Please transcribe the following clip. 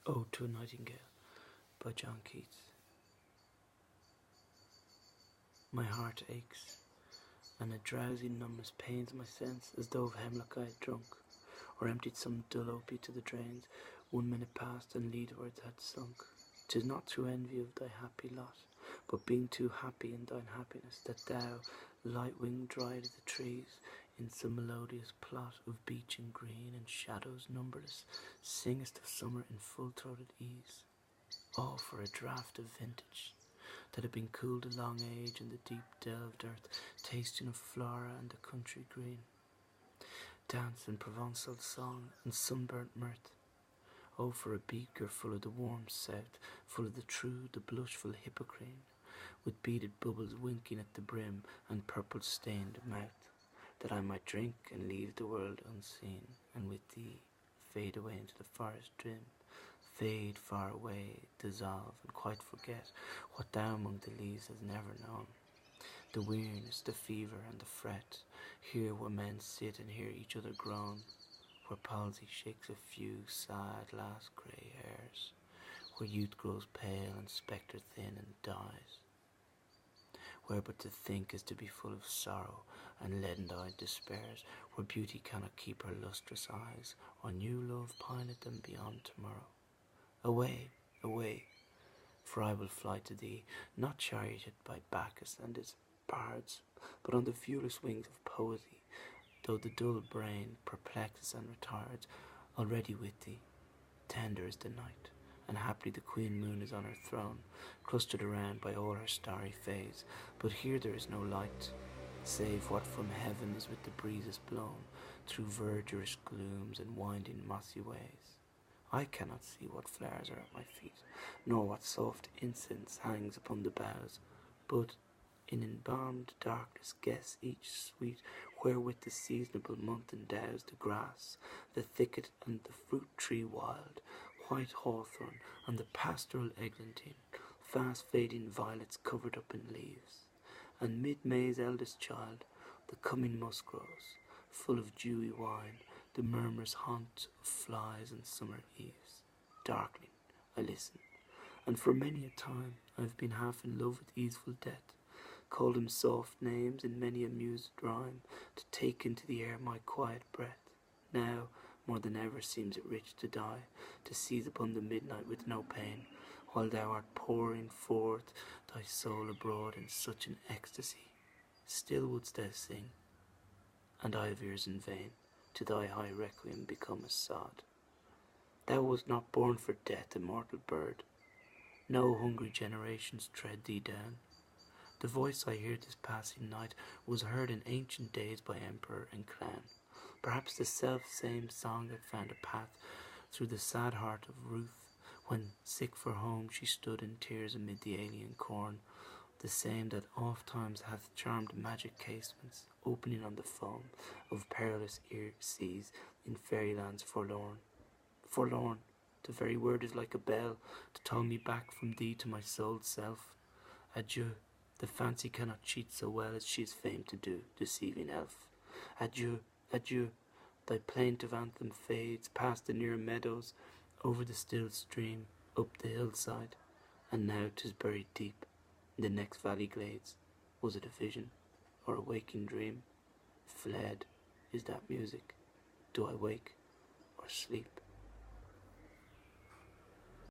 Ode to a Nightingale by John Keats. My heart aches, and a drowsy numbness pains my sense, as though of hemlock I had drunk, or emptied some dull opiate to the drains. 1 minute passed, and Lethe-wards had sunk. 'Tis not through envy of thy happy lot, but being too happy in thine happiness, that thou, light-winged Dryad of the trees, in some melodious plot of beechen green and shadows numberless, singest of summer in full-throated ease. All for a draught of vintage that had been cooled a long age in the deep delved earth, tasting of Flora and the country green. Dance in Provençal song and sunburnt mirth. Oh, for a beaker full of the warm south, full of the true, the blushful Hippocrene, with beaded bubbles winking at the brim and purple-stained mouth, that I might drink and leave the world unseen, and with thee fade away into the forest dim, fade far away, dissolve, and quite forget what thou among the leaves hast never known. The weariness, the fever, and the fret, here where men sit and hear each other groan, where palsy shakes a few sad last grey hairs, where youth grows pale and spectre thin and dies, where but to think is to be full of sorrow and leaden-eyed despairs, where beauty cannot keep her lustrous eyes, or new love pine at them beyond tomorrow. Away, away, for I will fly to thee, not charioted by Bacchus and his bards, but on the viewless wings of poesy, though the dull brain perplexes and retards, already with thee. Tender is the night, and haply the queen moon is on her throne, clustered around by all her starry fays, but here there is no light, save what from heaven is with the breezes blown, through verdurous glooms and winding mossy ways. I cannot see what flowers are at my feet, nor what soft incense hangs upon the boughs, but in embalmed darkness guess each sweet wherewith the seasonable month endows the grass, the thicket, and the fruit tree wild, white hawthorn, and the pastoral eglantine, fast fading violets covered up in leaves, and mid May's eldest child, the coming musk-rose, full of dewy wine, the murmurous haunt of flies and summer eves. Darkling, I listen, and for many a time I have been half in love with easeful death, called him soft names in many a mused rhyme, to take into the air my quiet breath. Now, more than ever seems it rich to die, to seize upon the midnight with no pain, while thou art pouring forth thy soul abroad in such an ecstasy. Still wouldst thou sing, and I have ears in vain, to thy high requiem become a sod. Thou wast not born for death, immortal bird. No hungry generations tread thee down. The voice I hear this passing night was heard in ancient days by emperor and clown. Perhaps the self-same song that found a path through the sad heart of Ruth, when sick for home she stood in tears amid the alien corn, the same that oft times hath charmed magic casements, opening on the foam of perilous seas in fairylands forlorn. Forlorn, the very word is like a bell to toll me back from thee to my soul's self. Adieu, the fancy cannot cheat so well as she is famed to do, deceiving elf. Adieu, adieu, thy plaintive anthem fades past the near meadows, over the still stream, up the hillside, and now 'tis buried deep in the next valley glades. Was it a vision, or a waking dream? Fled is that music. Do I wake or sleep?